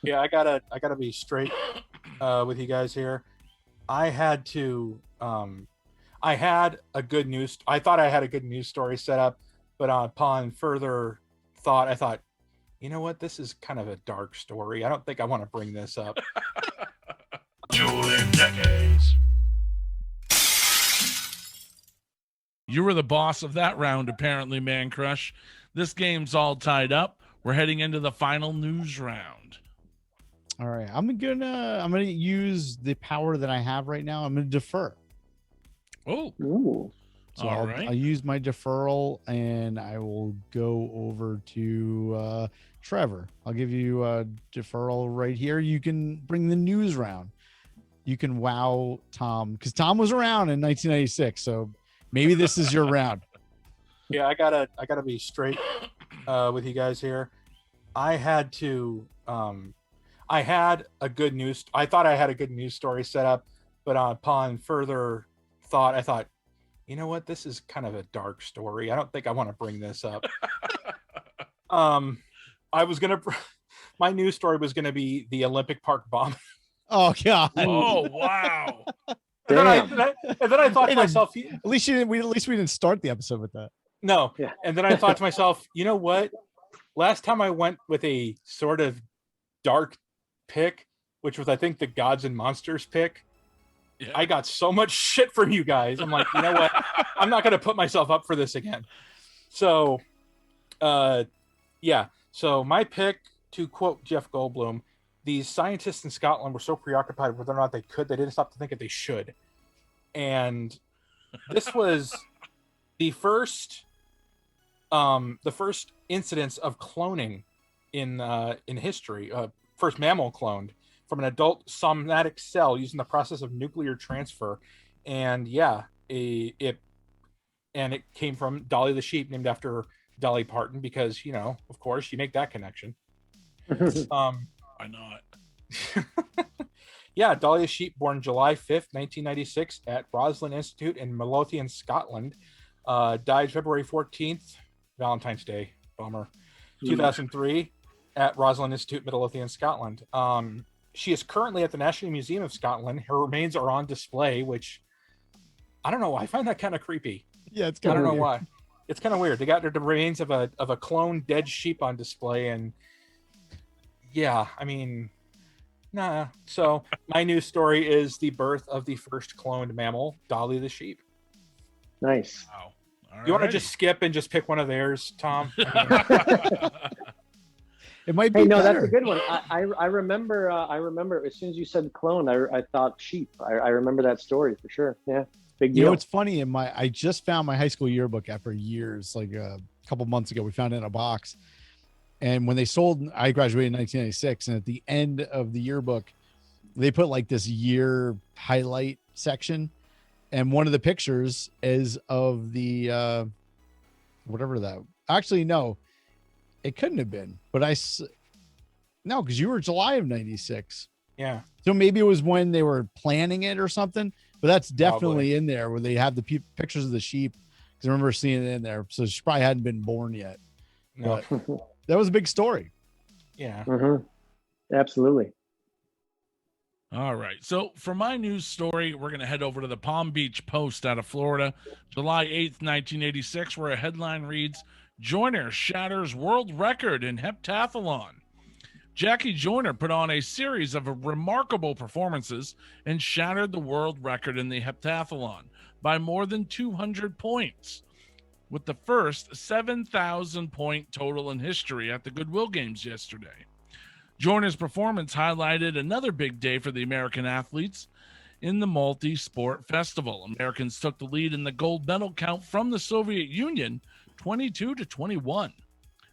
Yeah, I gotta be straight with you guys here. I had to. I had a good news. I thought I had a good news story set up, but upon further thought, I thought, you know what? This is kind of a dark story. I don't think I want to bring this up. Dueling Decades. You were the boss of that round, apparently, Mancrush. This game's all tied up. We're heading into the final news round. All right, I'm gonna use the power that I have right now. I'm gonna defer. Oh, Ooh. So all I'll, right. I'll use my deferral, and I will go over to Trevor. I'll give you a deferral right here. You can bring the news round. You can wow Tom, because Tom was around in 1996. So maybe this is your round. Yeah, I gotta be straight with you guys here. I had to. I had a good news. I thought I had a good news story set up, but upon further thought, I thought, you know what? This is kind of a dark story. I don't think I want to bring this up. I was gonna. My news story was gonna be the Olympic Park bomb. Oh God! Oh, wow. And then I thought to myself, At least we didn't start the episode with that. no. Yeah. And then I thought to myself, you know what? Last time I went with a sort of dark pick, which was I think the Gods and Monsters pick, Yeah. I got so much shit from you guys. I'm like, you know what? I'm not gonna put myself up for this again. So yeah. So my pick, to quote Jeff Goldblum, these scientists in Scotland were so preoccupied with whether or not they didn't stop to think that they should. And this was the first incidence of cloning in history. First mammal cloned from an adult somatic cell using the process of nuclear transfer. And yeah, it came from Dolly the sheep, named after Dolly Parton, because, you know, of course, you make that connection. Why not? Yeah, Dolly the sheep, born July 5th, 1996, at Roslin Institute in Midlothian, Scotland. Died February 14th, Valentine's Day, bummer, 2003, at Roslin Institute, Midlothian, Scotland. She is currently at the National Museum of Scotland. Her remains are on display, which I don't know why. I find that kind of creepy. Yeah, it's I kind don't of know why. It's kind of weird. They got the remains of a cloned dead sheep on display, and yeah, I mean, nah. So my news story is the birth of the first cloned mammal, Dolly the sheep. Nice. Wow. You want to just skip and just pick one of theirs, Tom? I mean, It might be. Hey, no, better. that's a good one. I remember. I remember as soon as you said clone, I thought sheep. I remember that story for sure. Yeah, big deal. You know, it's funny. I just found my high school yearbook after years, like a couple months ago. We found it in a box, and when they sold, I graduated in 1996, and at the end of the yearbook, they put like this year highlight section, and one of the pictures is of the whatever that. Actually, no, it couldn't have been. But no, because you were July of 96. yeah. So maybe it was when they were planning it or something, but that's definitely Probably. in there where they have the pictures of the sheep. Because I remember seeing it in there. So she probably hadn't been born yet. No. But that was a big story. Yeah. Absolutely. All right. So for my news story, we're going to head over to the Palm Beach Post out of Florida, July 8th, 1986, where a headline reads, Joyner shatters world record in heptathlon. Jackie Joyner put on a series of remarkable performances and shattered the world record in the heptathlon by more than 200 points, with the first 7,000 point total in history at the Goodwill Games yesterday. Joyner's performance highlighted another big day for the American athletes in the multi-sport festival. Americans took the lead in the gold medal count from the Soviet Union, 22-21.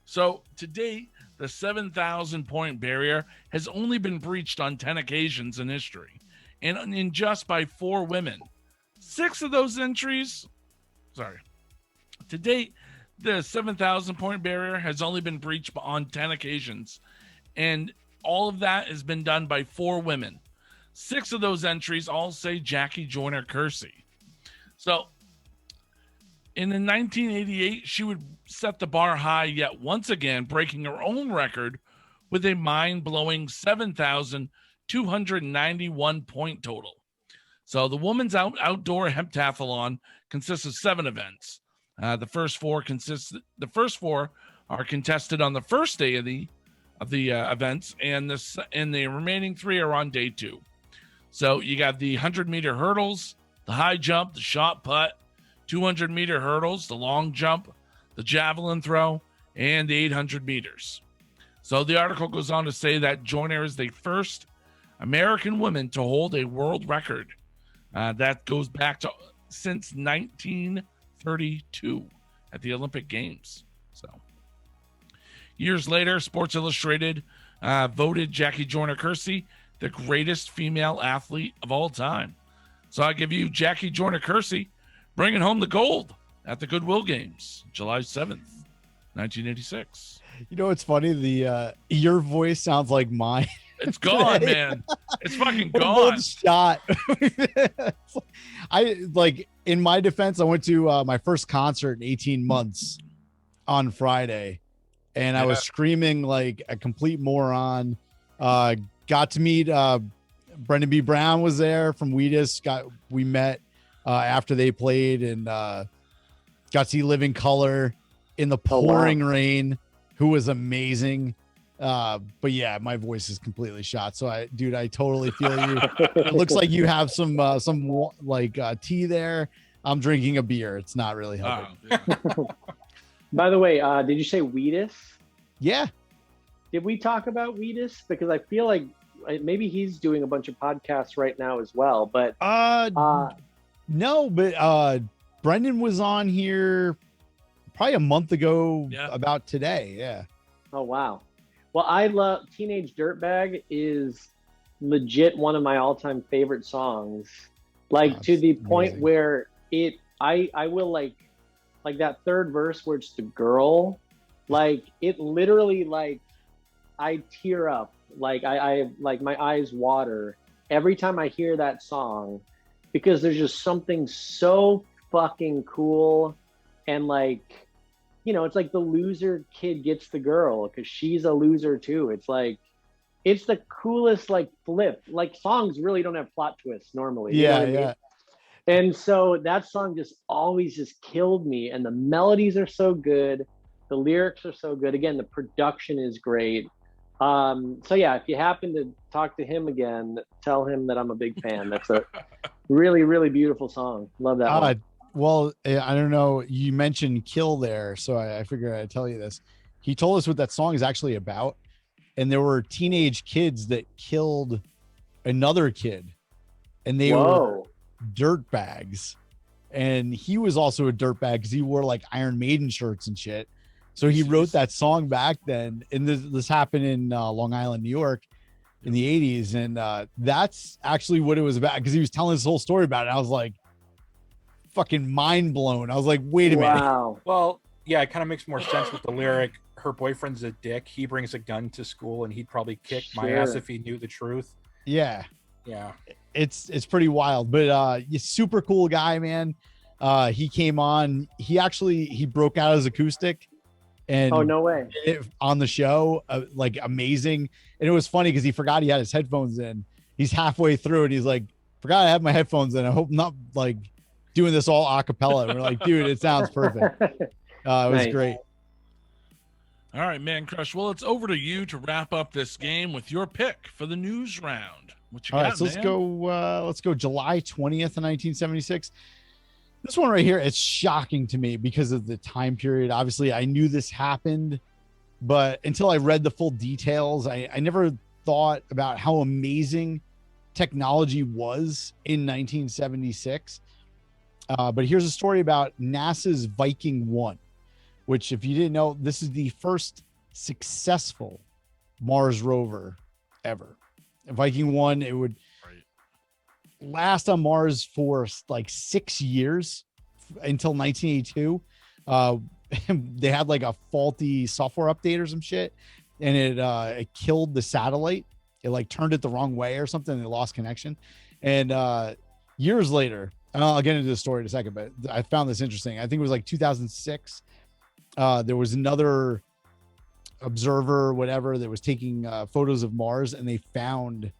So to date, the 7,000 point barrier has only been breached on 10 occasions in history, and in just by 4 women. 6 of those entries, to date, the 7,000 point barrier has only been breached on 10 occasions, and all of that has been done by 4 women. 6 of those entries all say Jackie Joyner Kersey. So in 1988, she would set the bar high yet once again, breaking her own record with a mind-blowing 7,291 point total. So the women's outdoor heptathlon consists of 7 events. The first four are contested on the first day of the events, and the remaining 3 are on day 2. So you got the 100-meter hurdles, the high jump, the shot put, 200-meter hurdles, the long jump, the javelin throw, and the 800 meters. So the article goes on to say that Joyner is the first American woman to hold a world record. That goes back to since 1932 at the Olympic Games. So years later, Sports Illustrated voted Jackie Joyner-Kersee the greatest female athlete of all time. So I give you Jackie Joyner-Kersee bringing home the gold at the Goodwill Games, July 7th, 1986. You know, it's funny. Your voice sounds like mine. It's gone, man. It's fucking What a gone. bold shot. In my defense, I went to my first concert in 18 months on Friday, and I was screaming like a complete moron. Got to meet Brendan B. Brown was there from Wheatus. We met after they played, and got to see Living Color in the pouring rain, who was amazing. But yeah, my voice is completely shot. So I totally feel you. It looks like you have some tea there. I'm drinking a beer. It's not really helping. By the way, did you say Wheatus? Yeah. Did we talk about Wheatus? Because I feel like maybe he's doing a bunch of podcasts right now as well. But no, but Brendan was on here probably a month ago about today. Yeah. Oh, wow. Well, I love Teenage Dirtbag is legit one of my all-time favorite songs. Like to the point where I will like that third verse where it's the girl, like it literally, like I tear up, like I like my eyes water every time I hear that song, because there's just something so fucking cool. And like, you know, it's like the loser kid gets the girl because she's a loser too. It's like, it's the coolest like flip. Like songs really don't have plot twists normally. Yeah, you know what I mean? And so that song just always just killed me. And the melodies are so good. The lyrics are so good. Again, the production is great. So yeah, if you happen to talk to him again, tell him that I'm a big fan. That's a really, really beautiful song. Love that one. Well, I don't know. You mentioned Kill there, so I figured I'd tell you this. He told us what that song is actually about, and there were teenage kids that killed another kid, and they were dirt bags. And he was also a dirt bag because he wore like Iron Maiden shirts and shit. So he wrote that song back then, and this happened in Long Island, New York, in the 80s, and that's actually what it was about, because he was telling this whole story about it. I was like, fucking mind blown. I was like, wait a minute. Well, yeah, it kind of makes more sense with the lyric. Her boyfriend's a dick. He brings a gun to school, and he'd probably kick my ass if he knew the truth. Yeah. It's pretty wild, but super cool guy, man. He came on. He broke out his acoustic, and no way on the show, like amazing. And it was funny because he forgot he had his headphones in. He's halfway through, and he's like, "Forgot I have my headphones in. I hope I'm not like doing this all a cappella." And we're like, dude, it sounds perfect. It was great. All right, Mancrush. Well, it's over to you to wrap up this game with your pick for the news round. What you got, right, so let's go July 20th, 1976. This one right here, it's shocking to me because of the time period. Obviously, I knew this happened, but until I read the full details, I never thought about how amazing technology was in 1976. But here's a story about NASA's Viking 1, which, if you didn't know, this is the first successful Mars rover ever. Viking 1, it would last on Mars for like 6 years until 1982. They had like a faulty software update or some shit, and it killed the satellite. It like turned it the wrong way or something, and they lost connection. And years later, and I'll get into the story in a second, but I found this interesting. I think it was like 2006. There was another observer or whatever that was taking photos of Mars, and they found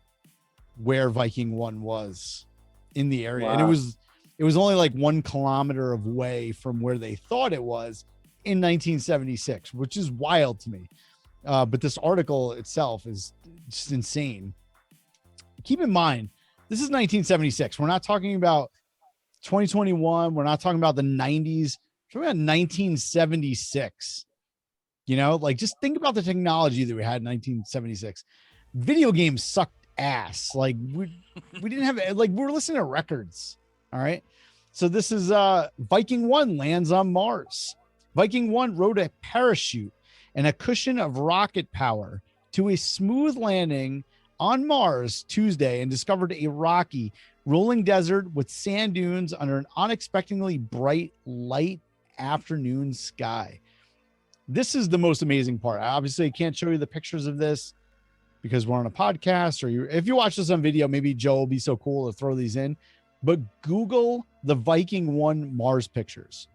where Viking 1 was in the area. Wow. And it was only like 1 kilometer away from where they thought it was in 1976, which is wild to me. But this article itself is just insane. Keep in mind, this is 1976. We're not talking about 2021. We're not talking about the 90s. We're talking about 1976. You know, like just think about the technology that we had in 1976. Video games sucked ass. Like we didn't have, like, we were listening to records. All right. So this is Viking 1 lands on Mars. Viking 1 rode a parachute and a cushion of rocket power to a smooth landing on Mars Tuesday and discovered a rocky, rolling desert with sand dunes under an unexpectedly bright, light afternoon sky. This is the most amazing part. I obviously can't show you the pictures of this because we're on a podcast, or if you watch this on video, maybe Joe will be so cool to throw these in, but Google the Viking 1 Mars pictures.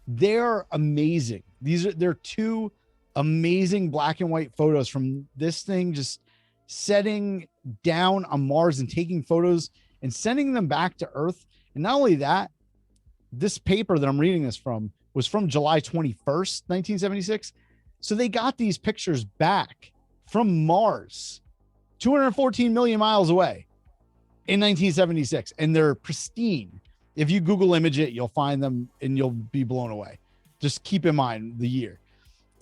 They're amazing. They're 2 amazing black and white photos from this thing just setting down on Mars and taking photos and sending them back to Earth. And not only that, this paper that I'm reading this from was from July 21st, 1976. So they got these pictures back from Mars, 214 million miles away in 1976. And they're pristine. If you Google image it, you'll find them and you'll be blown away. Just keep in mind the year.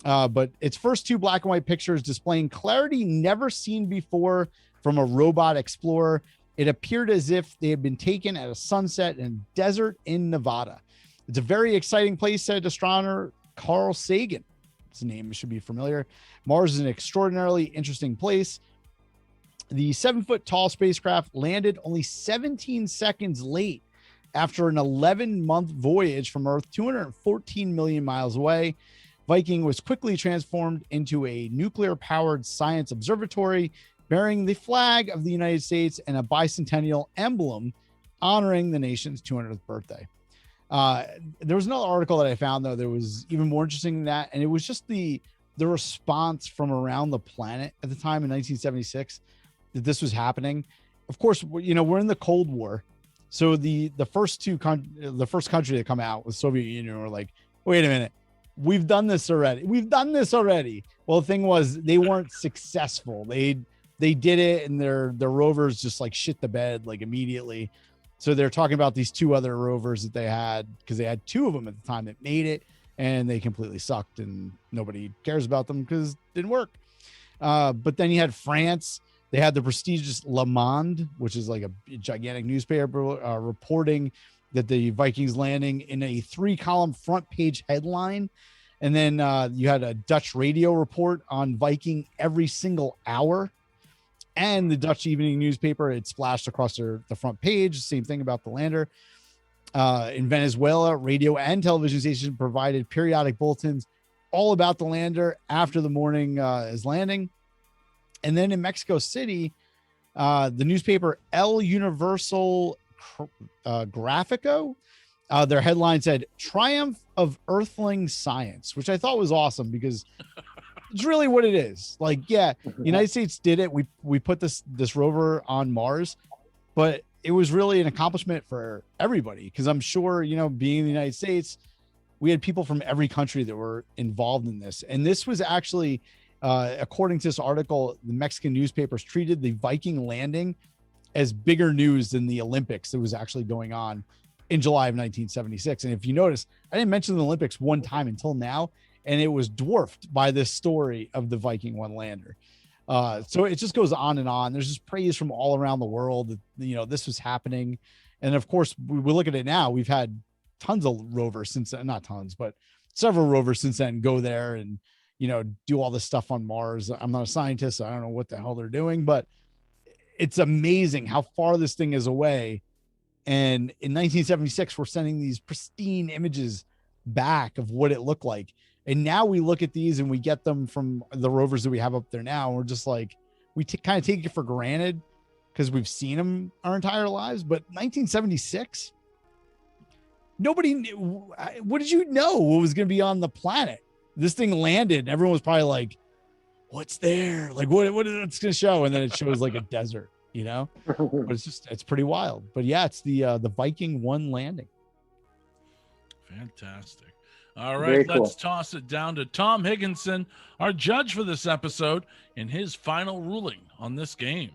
But its first 2 black and white pictures displaying clarity never seen before from a robot explorer. It appeared as if they had been taken at a sunset in a desert in Nevada. It's a very exciting place, said astronomer Carl Sagan. His name should be familiar. Mars is an extraordinarily interesting place. The 7-foot tall spacecraft landed only 17 seconds late after an 11-month voyage from Earth, 214 million miles away. Viking was quickly transformed into a nuclear-powered science observatory bearing the flag of the United States and a bicentennial emblem honoring the nation's 200th birthday. There was another article that I found, though, that was even more interesting than that, and it was just the response from around the planet at the time in 1976 that this was happening. Of course, you know, we're in the Cold War, so the first country to come out was Soviet Union were like, wait a minute. We've done this already. Well, the thing was, they weren't successful. They did it, and their rovers just like shit the bed like immediately. So they're talking about these 2 other rovers that they had, because they had 2 of them at the time that made it, and they completely sucked, and nobody cares about them because it didn't work. But then you had France. They had the prestigious Le Monde, which is like a gigantic newspaper, reporting that the Vikings landing in a 3-column front page headline. And then you had a Dutch radio report on Viking every single hour. And the Dutch evening newspaper, it splashed across the front page. Same thing about the lander. In Venezuela, radio and television stations provided periodic bulletins all about the lander after the morning is landing. And then in Mexico City, the newspaper El Universal Gráfico, their headline said "Triumph of Earthling Science," which I thought was awesome because it's really what it is. Like, yeah, the United States did it. We put this rover on Mars, but it was really an accomplishment for everybody, because I'm sure, you know, being in the United States, we had people from every country that were involved in this. And this was actually, according to this article, the Mexican newspapers treated the Viking landing as bigger news than the Olympics that was actually going on in July of 1976. And if you notice, I didn't mention the Olympics one time until now, and it was dwarfed by this story of the Viking 1 lander. So it just goes on and on. There's just praise from all around the world that, you know, this was happening. And of course, we look at it now. We've had tons of rovers since then, not tons, but several rovers since then go there and, you know, do all this stuff on Mars. I'm not a scientist, so I don't know what the hell they're doing, but it's amazing how far this thing is away. And in 1976, we're sending these pristine images back of what it looked like. And now we look at these and we get them from the rovers that we have up there now. And we're just like, we kind of take it for granted because we've seen them our entire lives. But 1976, nobody knew. What did you know what was going to be on the planet? This thing landed and everyone was probably like, what's there? Like what is it's gonna show? And then it shows like a desert, but it's pretty wild. But yeah, it's the Viking 1 landing. Fantastic. All right, Very cool. Let's toss it down to Tom Higgenson, our judge for this episode, and his final ruling on this game.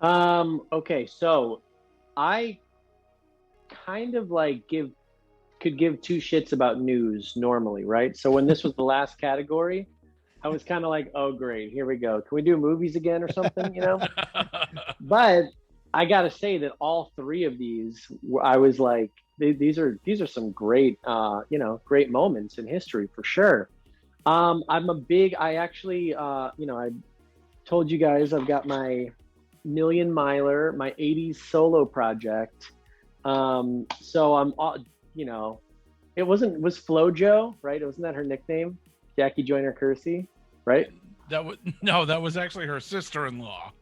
Okay, so I kind of like could give two shits about news normally, right? So when this was the last category, I was kind of like, oh great, here we go. Can we do movies again or something, But I gotta say that all three of these, I was like, these are some great, great moments in history for sure. I actually, I told you guys I've got my Million Miler, my 80s solo project. So I'm, was FloJo, right? Wasn't that her nickname? Jackie Joyner Kersey, right? That was actually her sister-in-law.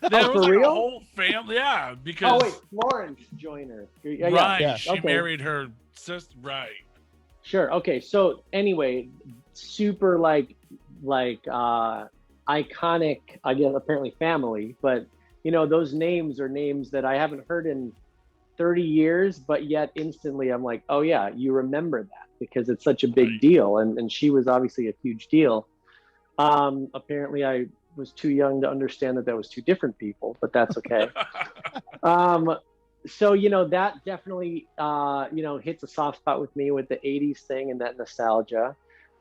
That was for real? A whole family, yeah. Because Florence Joyner, right? Yeah. She married her sister, right? Sure. Okay. So anyway, super iconic, I guess, apparently family, but those names are names that I haven't heard in 30 years, but yet instantly I'm like, oh yeah, you remember that because it's such a big deal. And she was obviously a huge deal. Apparently I was too young to understand that was two different people, but that's okay. So, that definitely, hits a soft spot with me with the 80s thing and that nostalgia.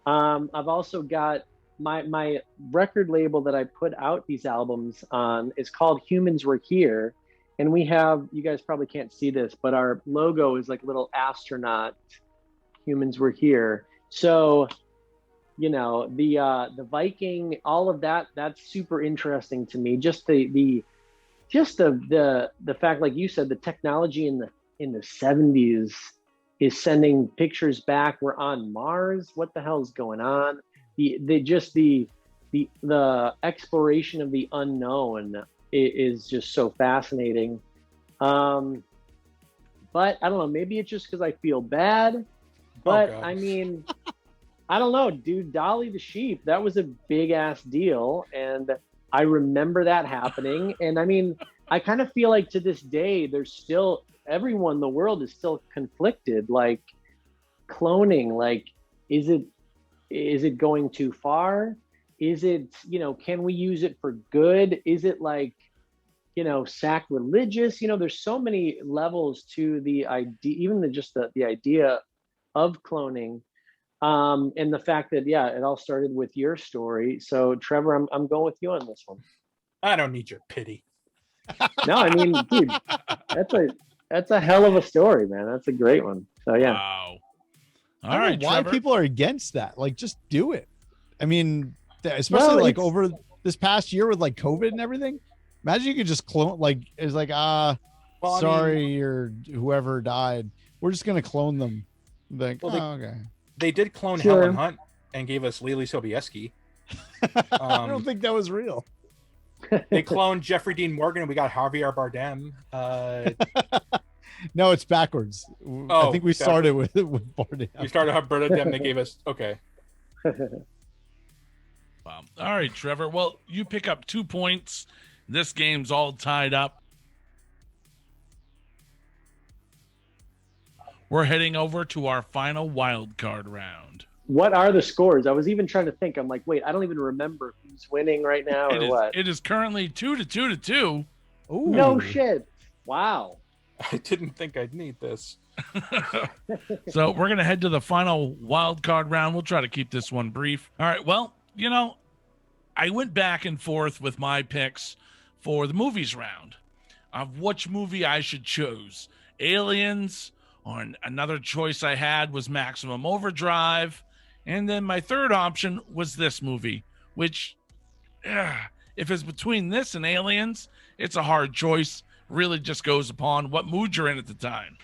I've also got my record label that I put out these albums on is called Humans Were Here. And we have, you guys probably can't see this, but our logo is like a little astronaut. Humans Were Here. So, the Viking, all of that's super interesting to me. Just the fact, like you said, the technology in the 70s is sending pictures back. We're on Mars. What the hell is going on? The exploration of the unknown is just so fascinating. But I don't know, maybe it's just because I feel bad, but I mean, I don't know, dude, Dolly the sheep, that was a big ass deal. And I remember that happening. And I mean, I kind of feel like to this day, there's still, everyone in the world is still conflicted, like cloning, like, is it going too far? Is it, can we use it for good? Is it like, sacrilegious? There's so many levels to the idea, even the idea of cloning. And the fact that, it all started with your story. So Trevor, I'm going with you on this one. I don't need your pity. No, I mean, dude, that's a hell of a story, man. That's a great one. So yeah. Wow. All right, why Trevor. People are against that? Like, just do it. I mean, especially over this past year with like COVID and everything. Imagine you could just clone, like, it's like, sorry, or whoever died, we're just gonna clone them. Like, okay. They did clone Helen Hunt and gave us Lily Sobieski. I don't think that was real. They cloned Jeffrey Dean Morgan and we got Javier Bardem. No, it's backwards. I think we started with Bardem. We started with Bardem. They gave us okay. Wow. All right, Trevor. Well, you pick up 2 points. This game's all tied up. We're heading over to our final wild card round. What are the scores? I was even trying to think. I'm like, wait, I don't even remember who's winning right now what. It is currently 2-2. Ooh. No shit. Wow. I didn't think I'd need this. So we're going to head to the final wild card round. We'll try to keep this one brief. All right. Well, I went back and forth with my picks for the movies round of which movie I should choose. Aliens, or another choice I had was Maximum Overdrive. And then my third option was this movie, which if it's between this and Aliens, it's a hard choice. Really just goes upon what mood you're in at the time.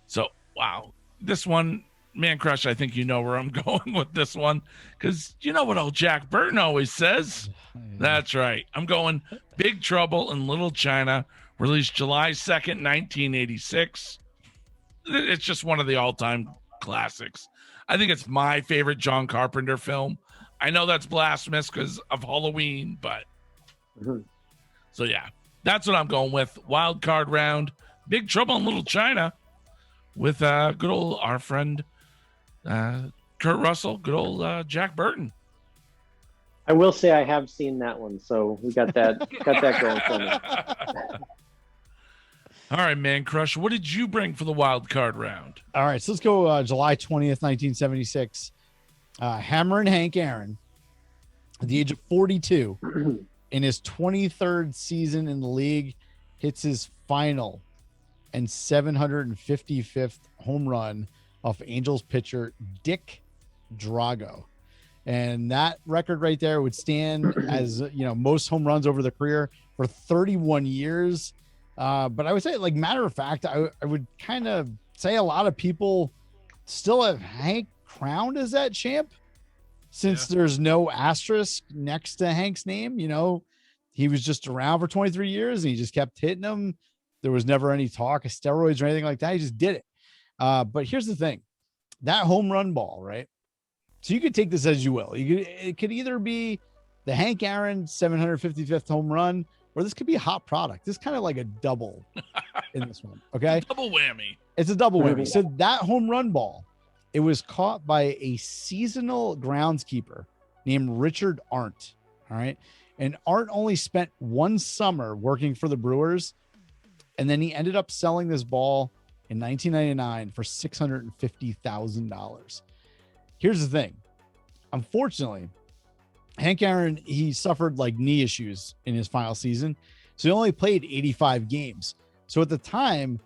So, wow. This one, Mancrush, I think you know where I'm going with this one. Because you know what old Jack Burton always says? Yeah. That's right. I'm going Big Trouble in Little China, released July 2nd, 1986. It's just one of the all-time classics. I think it's my favorite John Carpenter film. I know that's blasphemous because of Halloween, but so yeah, that's what I'm going with. Wild card round, Big Trouble in Little China with good old our friend Kurt Russell, good old Jack Burton. I will say I have seen that one, so we got that going for me. All right, Mancrush, what did you bring for the wild card round? All right, so let's go July 20th, 1976. Hammerin' Hank Aaron, at the age of 42, in his 23rd season in the league, hits his final and 755th home run off Angels pitcher Dick Drago. And that record right there would stand as, most home runs over the career for 31 years. But I would say, like, matter of fact, I would kind of say a lot of people still have Hank crowned as that champ since there's no asterisk next to Hank's name. He was just around for 23 years and he just kept hitting them. There was never any talk of steroids or anything like that. He just did it. But here's the thing, that home run ball, right? So you could take this as you will. It could either be the Hank Aaron 755th home run, or this could be a hot product. This is kind of like a double in this one. Okay. Double whammy. It's a double whammy. So that home run ball, it was caught by a seasonal groundskeeper named Richard Arndt. All right. And Arndt only spent one summer working for the Brewers. And then he ended up selling this ball in 1999 for $650,000. Here's the thing. Unfortunately, Hank Aaron, he suffered like knee issues in his final season. So he only played 85 games. So at the time,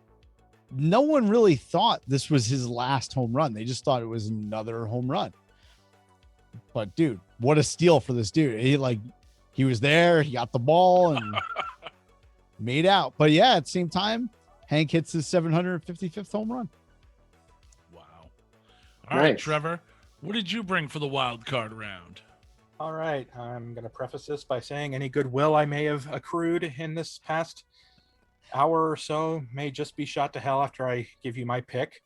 no one really thought this was his last home run. They just thought it was another home run. But dude, what a steal for this dude. He was there, he got the ball and made out. But yeah, at the same time, Hank hits his 755th home run. Wow. All right, Trevor, what did you bring for the wild card round? All right. I'm going to preface this by saying any goodwill I may have accrued in this past hour or so may just be shot to hell after I give you my pick.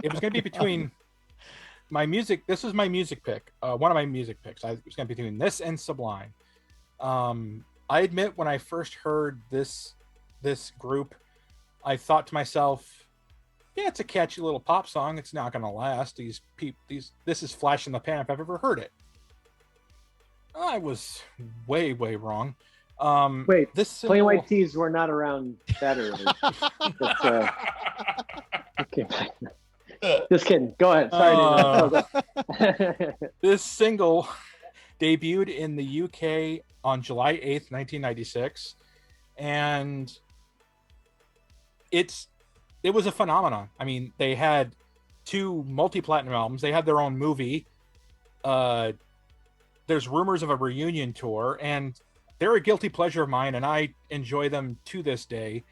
It was going to be between my music. This is my music pick. One of my music picks. It was going to be between this and Sublime. I admit when I first heard this group, I thought to myself, yeah, it's a catchy little pop song. It's not going to last. This is flash in the pan if I've ever heard it. I was way, way wrong. Wait, Plain White Tees were not around that early. Okay. Just kidding. Go ahead. Sorry. This single debuted in the UK on July 8th, 1996. And it was a phenomenon. I mean, they had 2 multi-platinum albums. They had their own movie. There's rumors of a reunion tour, and they're a guilty pleasure of mine, and I enjoy them to this day.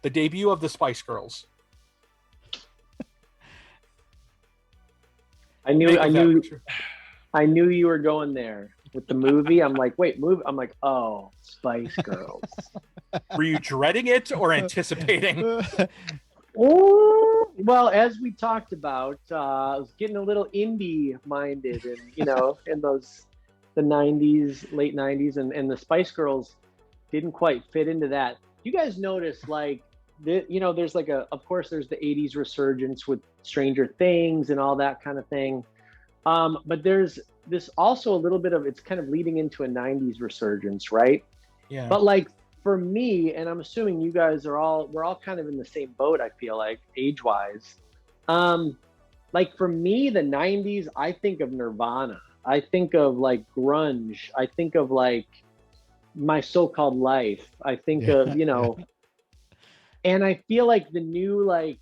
The debut of the Spice Girls. I knew you were going there with the movie. I'm like, wait, movie? I'm like, oh, Spice Girls. Were you dreading it or anticipating? Oh, well, as we talked about, I was getting a little indie minded, and in the '90s, late '90s, and the Spice Girls didn't quite fit into that. You guys notice, there's of course, there's the '80s resurgence with Stranger Things and all that kind of thing, but there's this also a little bit of, it's kind of leading into a '90s resurgence, right? Yeah. But for me, and I'm assuming you guys we're all kind of in the same boat, I feel like, age-wise. For me, the 90s, I think of Nirvana. I think of grunge. I think of My So-Called Life. I think of, and I feel like the new, I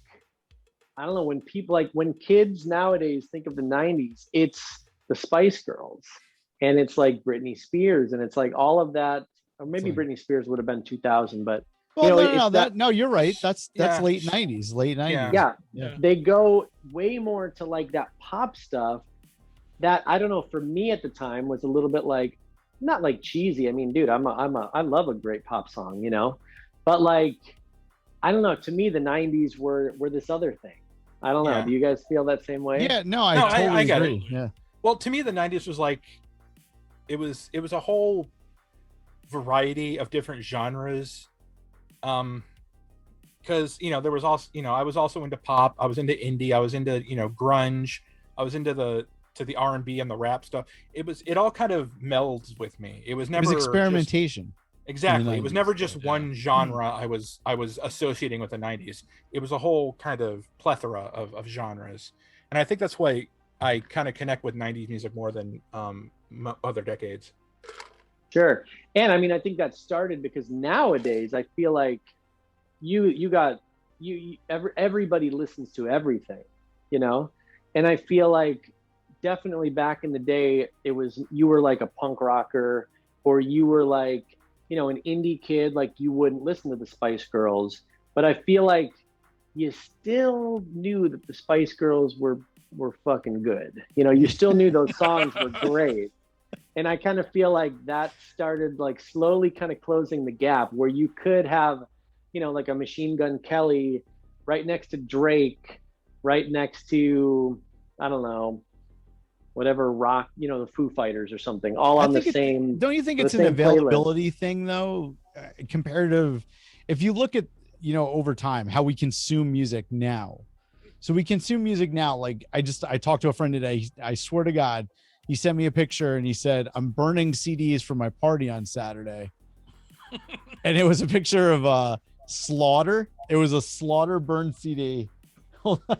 don't know, when people, when kids nowadays think of the 90s, it's the Spice Girls. And it's Britney Spears, and it's all of that. Or maybe Britney Spears would have been 2000, but no, you're right. That's late 90s, late 90s. Yeah. They go way more to that pop stuff that, I don't know, for me at the time was a little bit not cheesy. I mean, dude, I love a great pop song, but I don't know, to me, the 90s were this other thing. I don't know. Yeah. Do you guys feel that same way? Yeah, no, I totally agree. Yeah. Well, to me, the '90s was like it was a whole variety of different genres. Because there was also I was also into pop, I was into indie, I was into grunge, I was into the R&B and the rap stuff. It all kind of melds with me. It was It never was just experimentation. exactly. It was never 90s. just one genre I was associating with the '90s. It was a whole kind of plethora of genres, and I think that's why I kind of connect with '90s music more than other decades. Sure. And I mean, I think that started because nowadays I feel like everybody listens to everything, you know? And I feel like definitely back in the day, it was, you were like a punk rocker, or you were like, an indie kid, like you wouldn't listen to the Spice Girls. But I feel like you still knew that the Spice Girls were fucking good. You still knew those songs were great. And I kind of feel like that started like slowly kind of closing the gap where you could have, like a Machine Gun Kelly right next to Drake, right next to, I don't know, whatever rock, the Foo Fighters or something, all on the same. Don't you think it's an availability ththing though? Comparative, if you look at, over time, how we consume music now. So we consume music now. Like I talked to a friend today. I swear to God, he sent me a picture and he said, "I'm burning CDs for my party on Saturday." And it was a picture of Slaughter. It was a Slaughter burned CD.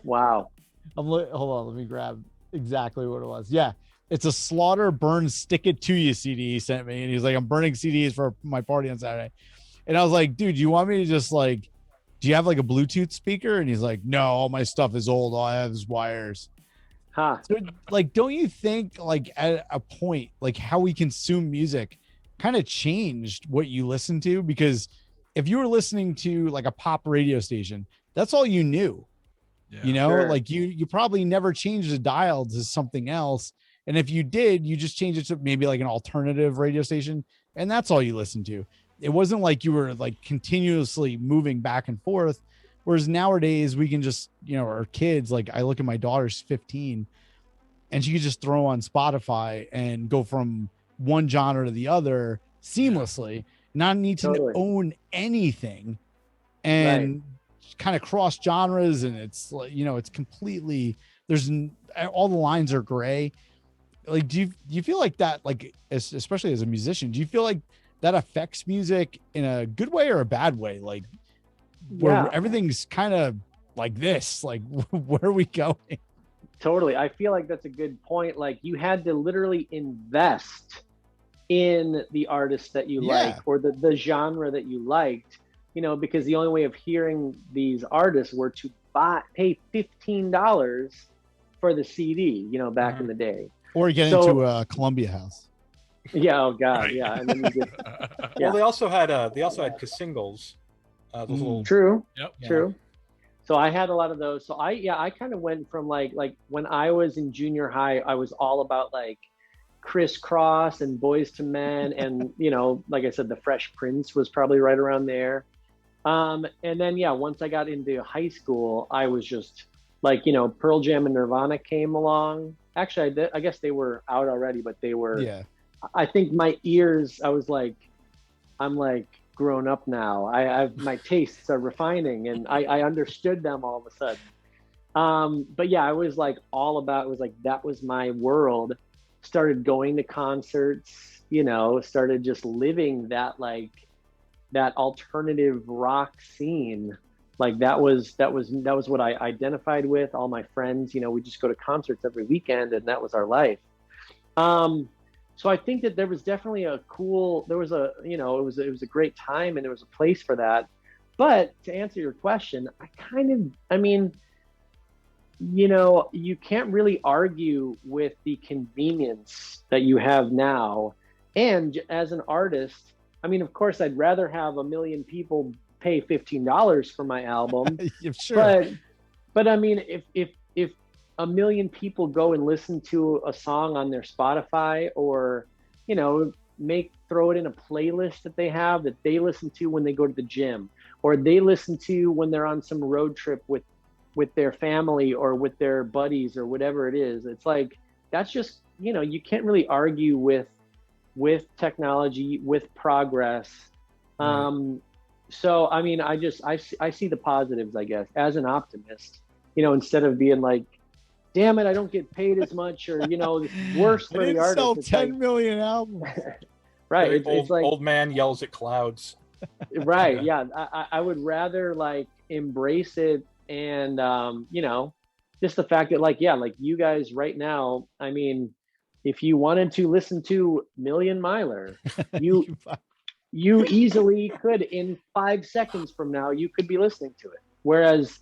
Wow. Hold on. Let me grab exactly what it was. Yeah. It's a Slaughter burned Stick It To You CD he sent me. And he's like, "I'm burning CDs for my party on Saturday." And I was like, "Dude, you want me to just like, do you have like a Bluetooth speaker?" And he's like, "No, all my stuff is old. All I have is wires." Huh. So, like, don't you think like at a point, like how we consume music kind of changed what you listen to? Because if you were listening to like a pop radio station, that's all you knew. Yeah, Sure. Like you probably never changed the dial to something else. And if you did, you just changed it to maybe like an alternative radio station, and that's all you listened to. It wasn't like you were like continuously moving back and forth. Whereas nowadays we can just, our kids, like I look at my daughter's 15 and she could just throw on Spotify and go from one genre to the other seamlessly, not need to Totally. own anything, and kind of cross genres. And it's like, it's completely, all the lines are gray. Like, do you feel like that, like, especially as a musician, do you feel like that affects music in a good way or a bad way? Like, where everything's kind of like this, like, where are we going? Totally. I feel like that's a good point. Like, you had to literally invest in the artist that you like, or the genre that you liked, because the only way of hearing these artists were to pay $15 for the CD, back in the day. Or get into a Columbia House. Yeah. Oh God. Right. Yeah. And then you get, Well, they also had singles. Those little. True. Yep. True. So I had a lot of those. So I kind of went from like when I was in junior high, I was all about like Criss Cross and Boys to Men, and like I said, the Fresh Prince was probably right around there. And then once I got into high school, I was just like, Pearl Jam and Nirvana came along. Actually, I guess they were out already, but they were. Yeah. I think my ears, I was like, I'm like grown up now. My tastes are refining, and I understood them all of a sudden. But yeah, I was like all about. It was like that was my world. Started going to concerts, started just living that that alternative rock scene. Like that was what I identified with. All my friends, we just go to concerts every weekend, and that was our life. So I think that there was definitely it was a great time, and there was a place for that. But to answer your question, you can't really argue with the convenience that you have now. And as an artist, of course, I'd rather have 1 million people pay $15 for my album. Sure. But if 1 million people go and listen to a song on their Spotify, or, throw it in a playlist that they have that they listen to when they go to the gym, or they listen to when they're on some road trip with their family or with their buddies or whatever it is, it's like, that's you can't really argue with technology, with progress. Right. So I mean, I see the positives, I guess, as an optimist. Instead of being like, damn it, I don't get paid as much, or it's worse I for the didn't artist. sell It's 10 like, million albums. right. Very It's like, old man yells at clouds. right. Yeah. I would rather like embrace it, and just the fact that, like, yeah, like you guys right now, I mean, if you wanted to listen to Million Miler, you you easily could, in 5 seconds from now, you could be listening to it. Whereas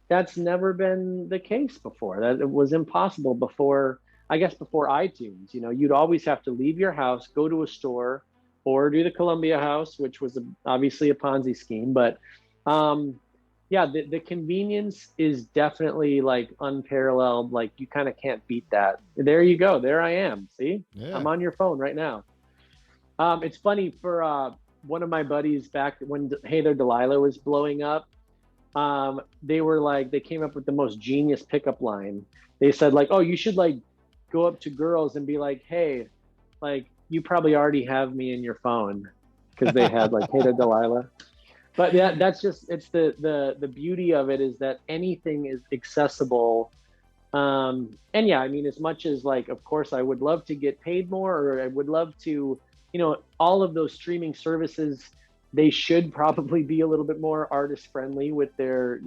that's never been the case before. That it was impossible before, I guess, before iTunes. You'd always have to leave your house, go to a store, or do the Columbia House, which was obviously a Ponzi scheme. But yeah, the convenience is definitely like unparalleled. Like, you kind of can't beat that. There you go. There I am. See, Yeah. I'm on your phone right now. It's funny, for one of my buddies back when Hey There Delilah was blowing up. They came up with the most genius pickup line. They said, like, oh, you should like go up to girls and be like, hey, like, you probably already have me in your phone, because they had like Hey There Delilah. But yeah, that's just, it's the beauty of it, is that anything is accessible. And yeah, I mean, as much as, like, of course I would love to get paid more, or I would love to, all of those streaming services, they should probably be a little bit more artist friendly with their,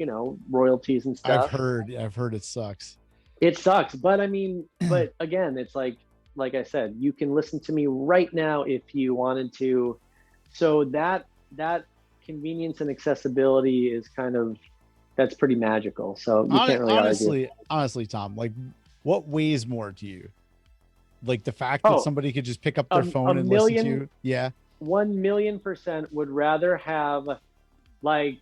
royalties and stuff. I've heard it sucks. It sucks, but I mean, but again, it's like I said, you can listen to me right now if you wanted to. So that convenience and accessibility is that's pretty magical. So you can't really argue. Honestly, Tom, like, what weighs more to you? Like, the fact that somebody could just pick up their phone and listen to you? Yeah. 1,000,000% would rather have like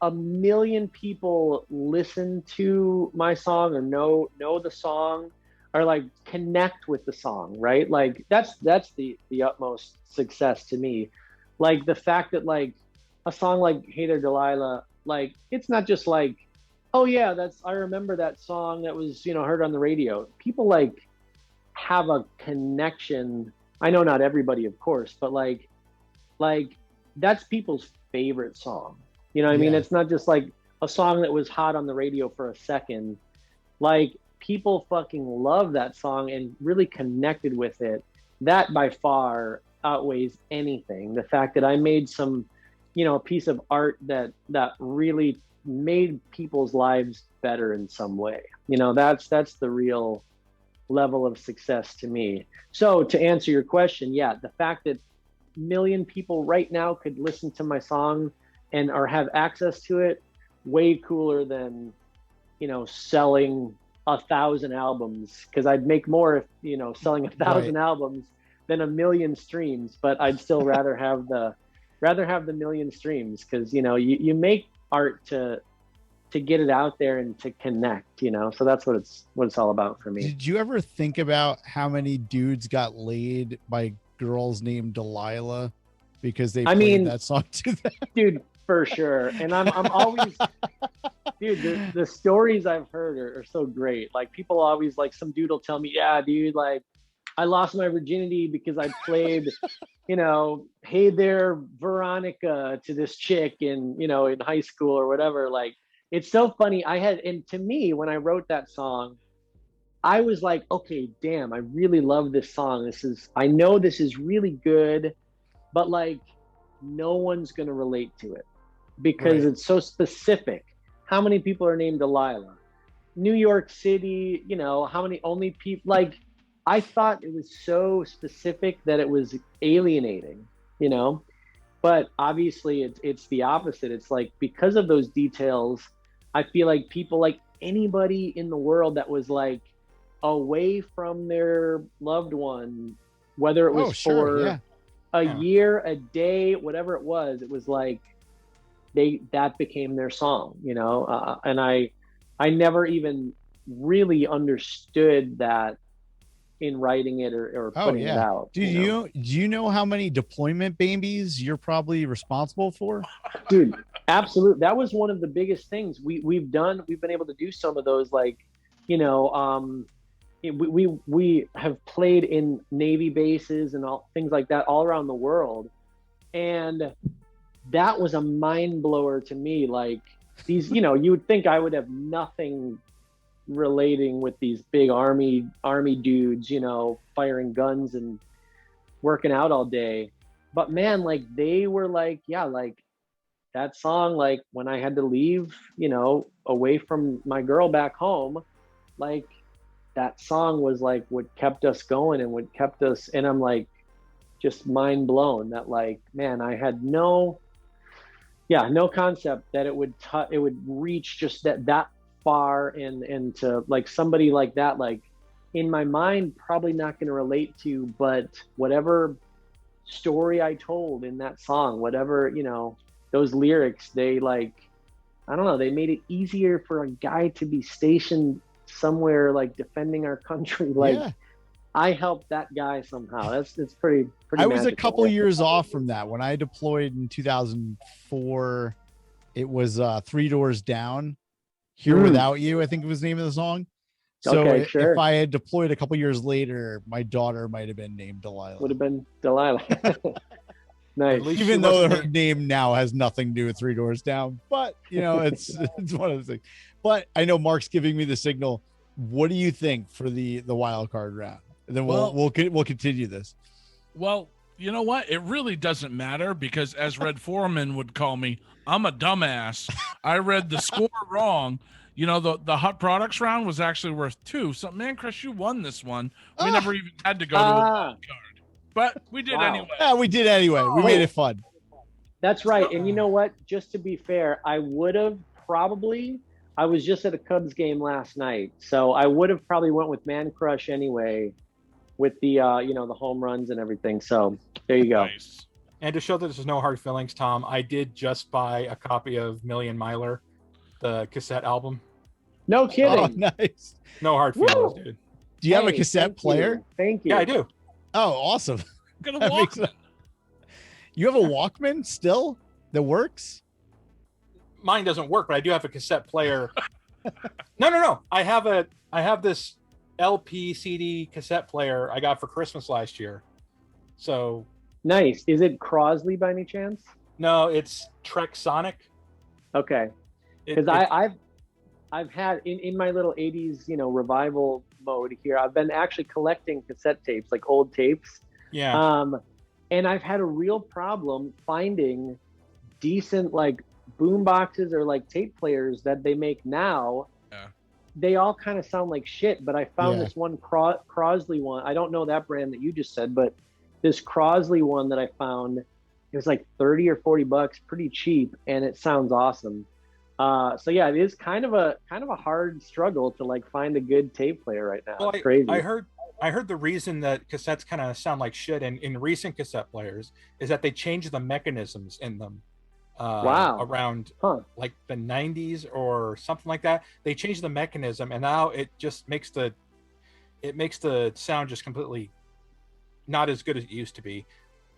1,000,000 people listen to my song, or know the song, or like connect with the song, right? Like, that's the utmost success to me. Like, the fact that, like, a song like Hey There Delilah, like, it's not just like, oh yeah, I remember that song that was, heard on the radio. People like have a connection. I know not everybody, of course, but like that's people's favorite song. You know what I mean? It's not just like a song that was hot on the radio for a second. Like, people fucking love that song and really connected with it. That by far outweighs anything. The fact that I made some, a piece of art that really made people's lives better in some way. That's the real level of success to me. So to answer your question, yeah, the fact that 1,000,000 people right now could listen to my song or have access to it, way cooler than, selling 1,000 albums, because I'd make more if, selling 1,000 albums than 1,000,000 streams. But I'd still rather have the 1,000,000 streams, because you make art to get it out there and to connect, so that's what it's all about for me. Did you ever think about how many dudes got laid by girls named Delilah because they played that song to them? Dude, for sure. And I'm always, dude, the stories I've heard are so great. Like, people always, like, some dude will tell me, yeah, dude, like, I lost my virginity because I played, Hey There Veronica to this chick in high school or whatever. Like, it's so funny. And to me, when I wrote that song, I was like, okay, damn, I really love this song. I know this is really good, but like, no one's going to relate to it because it's so specific. How many people are named Delilah? New York City, how many only people, like, I thought it was so specific that it was alienating, but obviously it's the opposite. It's like, because of those details, I feel like people, like anybody in the world that was like away from their loved one, whether it was for a year, a day, whatever it was like that became their song, and I never even really understood that in writing it or putting it out. Do you know how many deployment babies you're probably responsible for? Dude, absolutely. That was one of the biggest things we've been able to do some of those, like, we have played in Navy bases and all things like that all around the world, and that was a mind blower to me. Like these, you would think I would have nothing relating with these big army dudes, firing guns and working out all day. But man, like they were like, yeah, like that song, like when I had to leave, away from my girl back home, like that song was like what kept us going and what kept us. And I'm like, just mind blown that like, man, I had no concept that it would reach just that far, and to like somebody like that, like in my mind, probably not going to relate to, but whatever story I told in that song, whatever, those lyrics, they like, I don't know, they made it easier for a guy to be stationed somewhere like defending our country. Like I helped that guy somehow. It's pretty I was magical. a couple years off from that. When I deployed in 2004, it was 3 Doors Down, Here Without You, I think it was the name of the song. So okay, sure. if I had deployed a couple years later, my daughter might have been named Delilah. Would have been Delilah. Nice. Even though her name now has nothing to do with 3 Doors Down, but it's one of those things. But I know Mark's giving me the signal. What do you think for the wild card round? And then we'll continue this. Well, you know what? It really doesn't matter because, as Red Foreman would call me, I'm a dumbass. I read the score wrong. The hot products round was actually worth 2. So, Mancrush, you won this one. We never even had to go to a wild card, but we did anyway. Yeah, we did anyway. We made it fun. That's right. And you know what? Just to be fair, I would have probably. I was just at a Cubs game last night, so I would have probably went with Mancrush anyway, with the the home runs and everything. So there you go. Nice. And to show that there's no hard feelings, Tom, I did just buy a copy of Million Miler, the cassette album. No kidding. Oh, nice. No hard feelings, dude. Do you have a cassette player? Thank you. Yeah, I do. Oh, awesome. Got a Walkman. You have a Walkman still that works? Mine doesn't work, but I do have a cassette player. No. I have this LP CD cassette player I got for Christmas last year. So nice. Is it Crosley by any chance? No, it's Trek Sonic. Okay. Because I've had in my little 80s, revival mode here, I've been actually collecting cassette tapes, like old tapes. Yeah. And I've had a real problem finding decent like boom boxes or like tape players that they make now. Yeah. They all kind of sound like shit, but I found this one Crosley one. I don't know that brand that you just said, but this Crosley one that I found, it was like 30 or 40 bucks, pretty cheap, and it sounds awesome. So yeah, it is kind of a hard struggle to like find a good tape player right now. Well, it's crazy. I heard the reason that cassettes kind of sound like shit in recent cassette players is that they changed the mechanisms in them. Around like the 90s or something like that. They changed the mechanism, and now it just makes the sound just completely not as good as it used to be.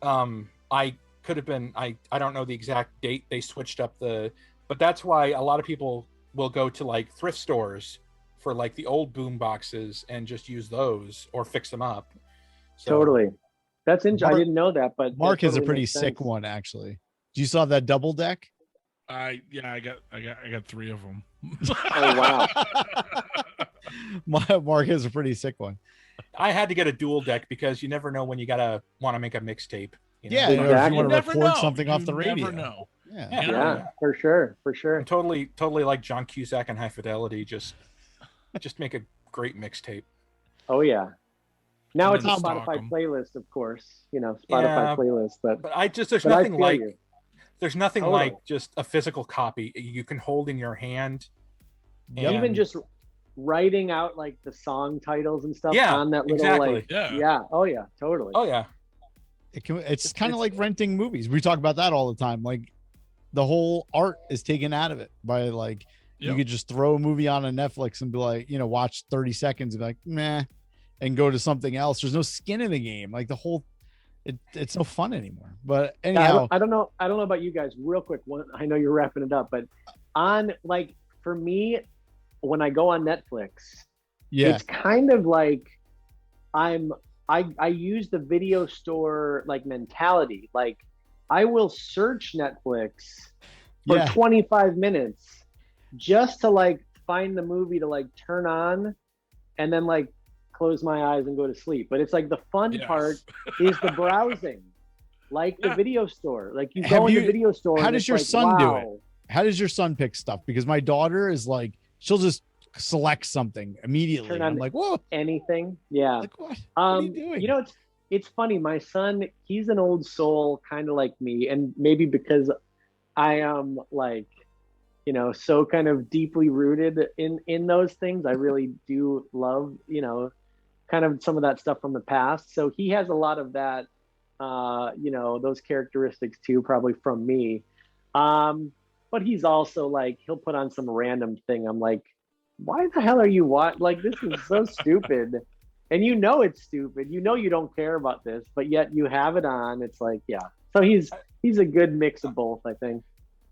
I don't know the exact date they switched up but that's why a lot of people will go to like thrift stores for like the old boom boxes and just use those or fix them up. So, totally. That's interesting. I didn't know that, but Mark that is totally a pretty makes sick sense. one, actually. Do you still have that double deck? I got 3 of them. Oh wow. Mark is a pretty sick one. I had to get a dual deck because you never know when you want to make a mixtape. Yeah, Exactly. if you want to never record know. something off the You radio. never know. Yeah. Yeah, for sure. And totally like John Cusack and High Fidelity. Just make a great mixtape. Oh yeah. Now it's a Stalk Spotify 'em. playlist, of course. Spotify Yeah, playlist, but there's but I nothing feel like you. there's nothing Totally. like just a physical copy you can hold in your hand. Yep. Even And- just writing out like the song titles and stuff Yeah, on that little exactly. like Yeah. Oh yeah, totally. Oh yeah. It's kind of like renting movies. We talk about that all the time. Like the whole art is taken out of it by like you Yep. could just throw a movie on a Netflix and be like, watch 30 seconds and be like, meh, and go to something else. There's no skin in the game. Like the whole it's no fun anymore. But Yeah, anyhow, I don't know about you guys. Real quick, I know you're wrapping it up, but on like for me, when I go on Netflix, Yeah. It's kind of like I use the video store like mentality. Like I will search Netflix for 25 minutes just to like find the movie to like turn on and then like close my eyes and go to sleep. But it's like the fun part is the browsing, like the video store. Like you go in the video store. How and does it's your like, son do it? wow. How does your son pick stuff? Because my daughter is like, she'll just select something immediately. Turn on I'm like, whoa, anything. Yeah. like what are you doing? You know, it's funny. My son, he's an old soul, kind of like me, and maybe because I am like, you know, so kind of deeply rooted in those things. I really do love, you know, kind of some of that stuff from the past. So he has a lot of that, you know, those characteristics too, probably from me. But he's also like, he'll put on some random thing. I'm like, why the hell are you watching? Like, this is so stupid. And you know it's stupid. You know you don't care about this, but yet you have it on. It's like, yeah. So he's a good mix of both, I think.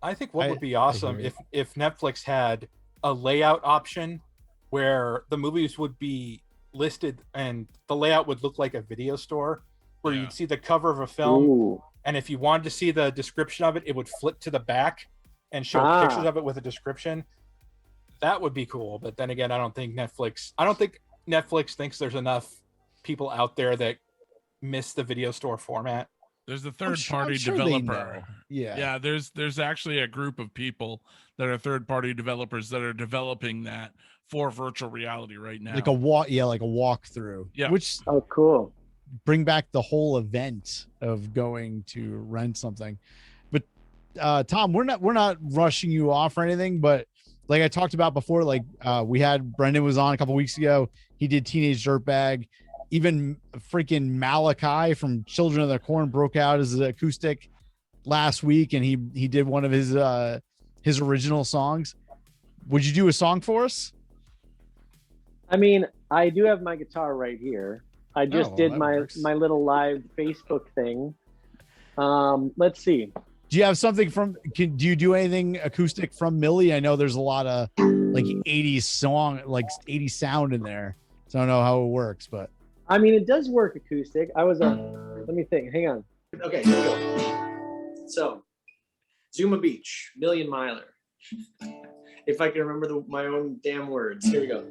I think what would be awesome if Netflix had a layout option where the movies would be listed and the layout would look like a video store, where you'd see the cover of a film. Ooh. And if you wanted to see the description of it, it would flip to the back and show pictures of it with a description. That would be cool. But then again, I don't think Netflix thinks there's enough people out there that miss the video store format. There's a third-party sure developer. Yeah. There's actually a group of people that are third-party developers that are developing that for virtual reality right now. Like a walkthrough. Yeah. Which cool. Bring back the whole event of going to rent something. But Tom, we're not rushing you off or anything, but like I talked about before, like we had Brendan was on a couple weeks ago. He did Teenage Dirtbag. Even freaking Malachi from Children of the Corn broke out as an acoustic last week, and he did one of his original songs. Would you do a song for us? I mean, I do have my guitar right here. I just did my little live Facebook thing. Let's see. Do you have something do you do anything acoustic from Millie? I know there's a lot of like 80s sound in there. So I don't know how it works, but I mean, it does work acoustic. Let me think. Hang on. Okay, here we go. So, Zuma Beach, Million Miler. If I can remember my own damn words. Here we go.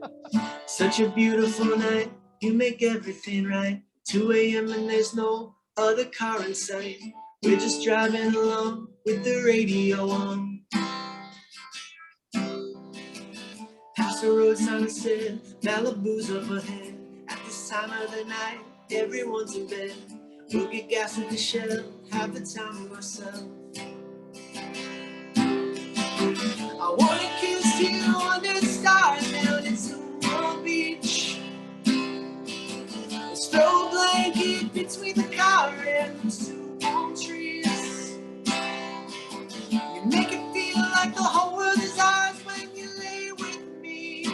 Such a beautiful night. You make everything right. 2 a.m. and there's no other car in sight. We're just driving along with the radio on. Paso Road, sunset, Malibu's up ahead. At this time of the night, everyone's in bed. We'll get gas at the Shell, have the time of myself. I wanna kiss you under the stars down in Zuma Beach. Let's throw a blanket between the car and the two palm trees. You make it feel like the whole world is ours when you lay with me.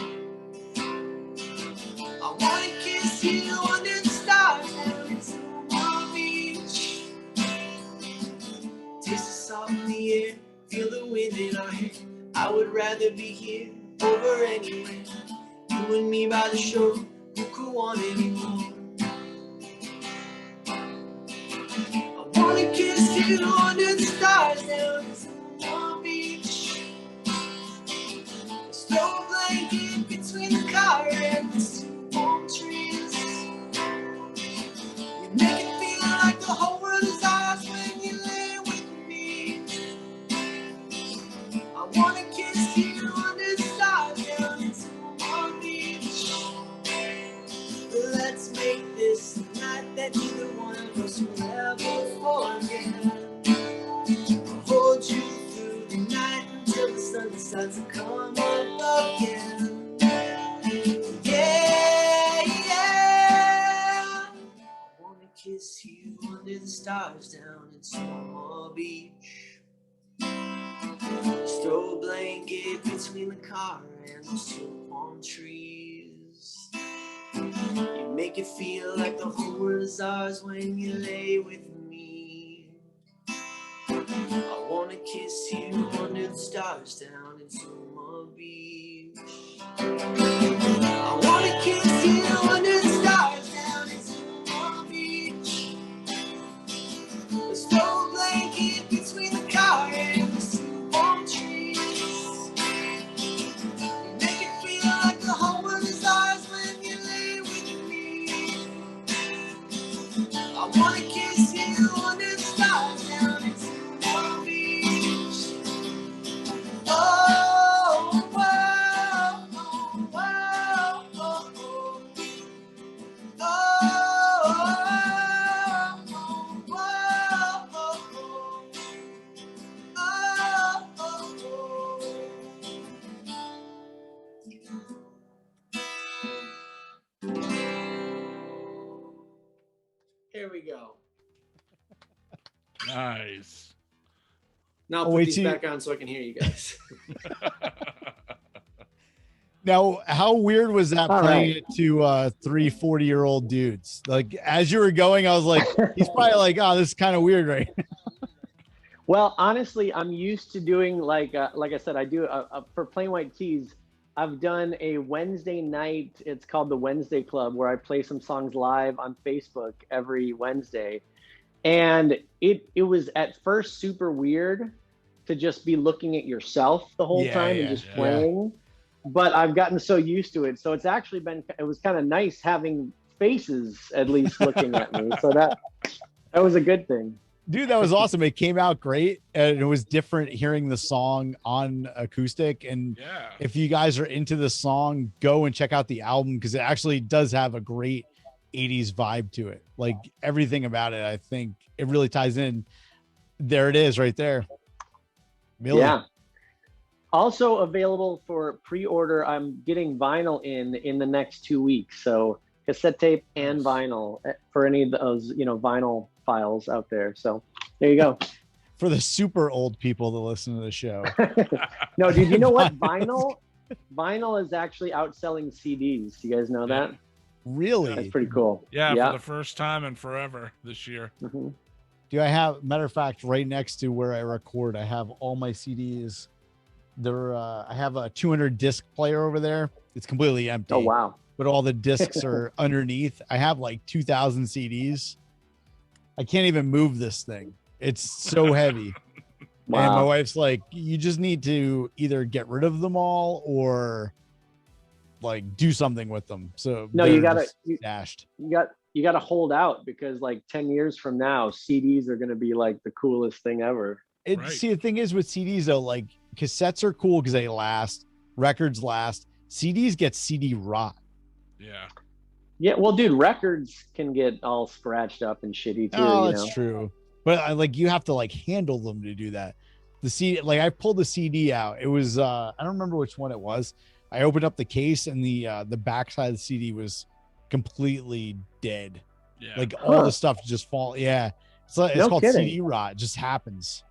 I wanna kiss you under the stars down in Zuma Beach. Taste the salt in the air, feel the wind in our hair. I would rather be here over anywhere. You and me by the shore, who could want any more? I wanna kiss you under the stars down in Zuma Beach. Let's throw a blanket between the car and the two palm trees. You make it feel like the whole world is ours when you lay with me. I wanna kiss you under the stars down in Zuma Beach. Let's make this the night that neither one of us will ever forget. I'll hold you through the night until the sun decides to come up again. Yeah, yeah. I wanna kiss you under the stars down in Zuma Beach. Just throw a blanket between the car and the two palm trees. You make it feel like the whole world is ours when you lay with me. I wanna kiss you under the stars down in Zuma Beach. I I wanna kiss you under the stars down in Palm Beach. A snow blanket between the car and the two palm trees. You make it feel like the whole world is ours when you lay with me. I wanna kiss you under the stars down in Palm Beach. Oh, whoa, oh, whoa, oh, oh. Here we go. Nice. Now I'll put these back on so I can hear you guys. Now, how weird was that playing it to 3 40-year-old dudes? Like, as you were going, I was like, he's probably like, oh, this is kind of weird, right? Well, honestly, I'm used to doing like I said, I do for Plain White T's. I've done a Wednesday night. It's called the Wednesday Club, where I play some songs live on Facebook every Wednesday. And it was at first super weird to just be looking at yourself the whole time and just playing. But I've gotten so used to it. So it's actually it was kind of nice having faces at least looking at me. So that was a good thing. Dude, that was awesome. It came out great. And it was different hearing the song on acoustic. And if you guys are into the song, go and check out the album, because it actually does have a great 80s vibe to it. Like everything about it, I think it really ties in. There it is right there. Millie. Yeah. Also available for pre-order. I'm getting vinyl in the next 2 weeks. So cassette tape and vinyl for any of those, vinyl files out there. So there you go. For the super old people that listen to the show. No, dude, you know what? Vinyl is actually outselling CDs. You guys know that? Really? That's pretty cool. Yeah, for the first time in forever this year. Mm-hmm. Do I have, matter of fact, right next to where I record, I have all my CDs. I have a 200 disc player over there. It's completely empty. Oh, wow. But all the discs are underneath. I have like 2,000 CDs. I can't even move this thing. It's so heavy. Wow. And my wife's like, you just need to either get rid of them all or like do something with them. So no, you gotta dashed. You gotta hold out, because like 10 years from now, CDs are gonna be like the coolest thing ever. See, the thing is with CDs though, like cassettes are cool because they last, records last. CDs get CD rot. Yeah. Yeah, well, dude, records can get all scratched up and shitty too. Oh, that's true. But you have to like handle them to do that. The CD, like I pulled the CD out. It was I don't remember which one it was. I opened up the case and the backside of the CD was completely dead. Yeah. Like all the stuff just fall. Yeah, it's called CD rot. It just happens.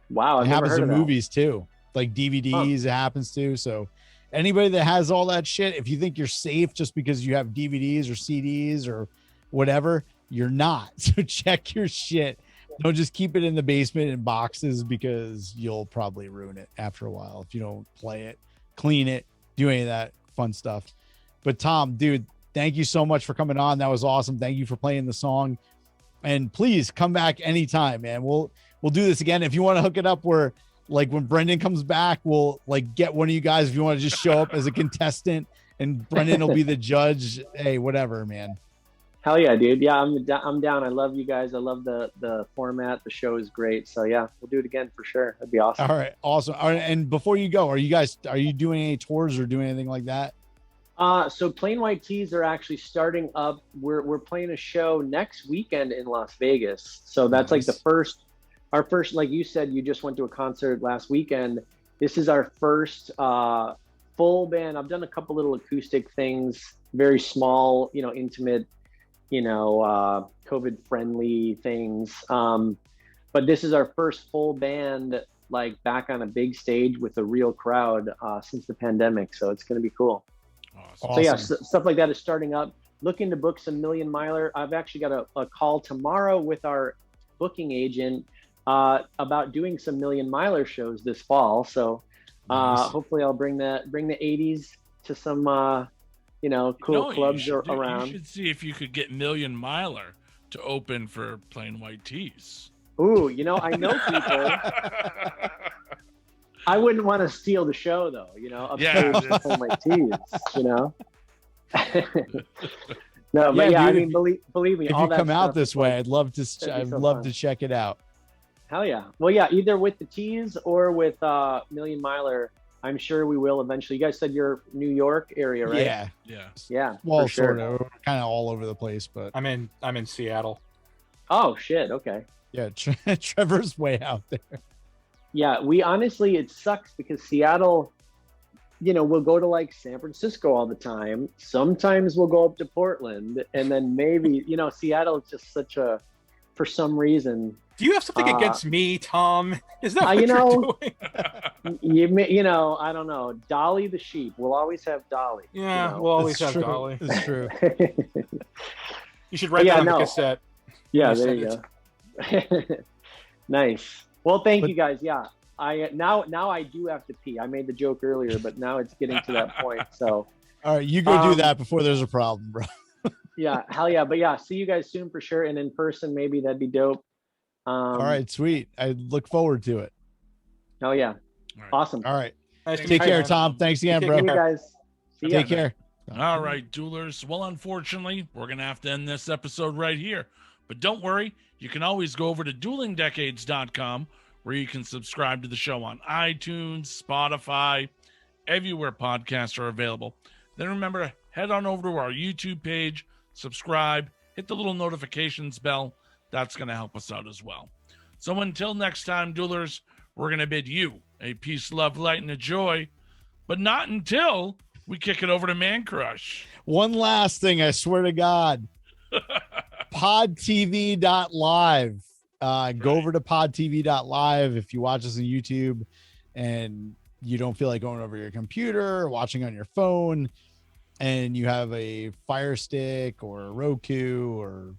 Wow, it happens in movies too, like DVDs. It happens too. So anybody that has all that shit, if you think you're safe just because you have DVDs or CDs or whatever, you're not. So check your shit. Don't just keep it in the basement in boxes, because you'll probably ruin it after a while if you don't play it, clean it, do any of that fun stuff. But Tom, dude, thank you so much for coming on. That was awesome. Thank you for playing the song. And please come back anytime, man. We'll do this again. If you want to hook it up where like when Brendan comes back, we'll like get one of you guys, if you want to just show up as a contestant and Brendan will be the judge. Hey, whatever, man. Hell yeah, dude. Yeah, I'm down. I love you guys. I love the format. The show is great. So yeah, we'll do it again for sure. That'd be awesome. All right, awesome. All right, and before you go, are you doing any tours or doing anything like that? So Plain White T's are actually starting up. We're playing a show next weekend in Las Vegas. So that's nice. Like our first, like you said, you just went to a concert last weekend. This is our first full band. I've done a couple little acoustic things, very small, intimate, COVID friendly things. But this is our first full band, like back on a big stage with a real crowd since the pandemic. So it's going to be cool. Awesome. So yeah, stuff like that is starting up. Looking to book some Million Miler. I've actually got a call tomorrow with our booking agent about doing some Million Miler shows this fall. So nice. Hopefully I'll bring the 80s to some cool clubs you around. You should see if you could get Million Miler to open for Plain White Tees. Ooh, I know people. I wouldn't want to steal the show though, upstage playing my tees, No, but Yeah, I dude, mean, believe me, If all you that come out stuff this is way, like- I'd love that'd be so to fun. check it out. Hell yeah. Well, yeah, either with the tees or with Million Miler. I'm sure we will eventually. You guys said you're New York area, right? Yeah. Yeah. Well, for sure. sort of, kind of all over the place, but I'm in Seattle. Oh shit. Okay. yeah, Trevor's way out there. Yeah, we honestly, it sucks because Seattle, we'll go to like San Francisco all the time. Sometimes we'll go up to Portland, and then maybe, Seattle is just such a, for some reason. Do you have something against me, Tom? Is that what you you're doing? I don't know. Dolly the sheep. We'll always have Dolly. Yeah, we'll always It's have true. Dolly. It's true. You should write that on the cassette. Yeah, You there said you go. Nice. Well, thank you guys. Yeah. I now I do have to pee. I made the joke earlier, but now it's getting to that point. So All right, you go do that before there's a problem, bro. yeah, hell yeah. But yeah, see you guys soon for sure. And in person, maybe that'd be dope. All right, sweet. I look forward to it. Oh yeah. All right. Awesome. All right. Nice to Take meet you, care, man. Tom. Thanks again, Take bro. See you guys. See ya. Take care. All right, duelers. Well, unfortunately, we're going to have to end this episode right here. But don't worry, you can always go over to duelingdecades.com where you can subscribe to the show on iTunes, Spotify, everywhere podcasts are available. Then remember to head on over to our YouTube page, subscribe, hit the little notifications bell. That's going to help us out as well. So until next time, duelers, we're going to bid you a peace, love, light, and a joy, but not until we kick it over to Mancrush. One last thing, I swear to God. podtv.live. Go over to podtv.live if you watch us on YouTube and you don't feel like going over your computer or watching on your phone and you have a Fire Stick or a Roku or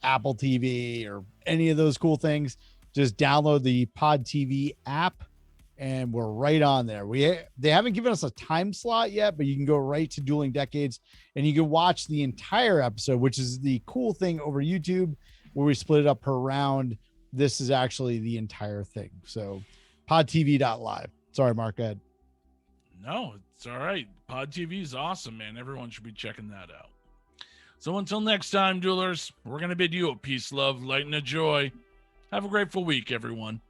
Apple TV or any of those cool things, just download the Pod TV app and we're right on there. They haven't given us a time slot yet, but you can go right to Dueling Decades and you can watch the entire episode, which is the cool thing over YouTube where we split it up per round. This is actually the entire thing. So podtv.live. Sorry, Mark, go ahead. No, it's all right. Pod TV is awesome, man. Everyone should be checking that out. So until next time, duelers, we're going to bid you a peace, love, light, and a joy. Have a grateful week, everyone.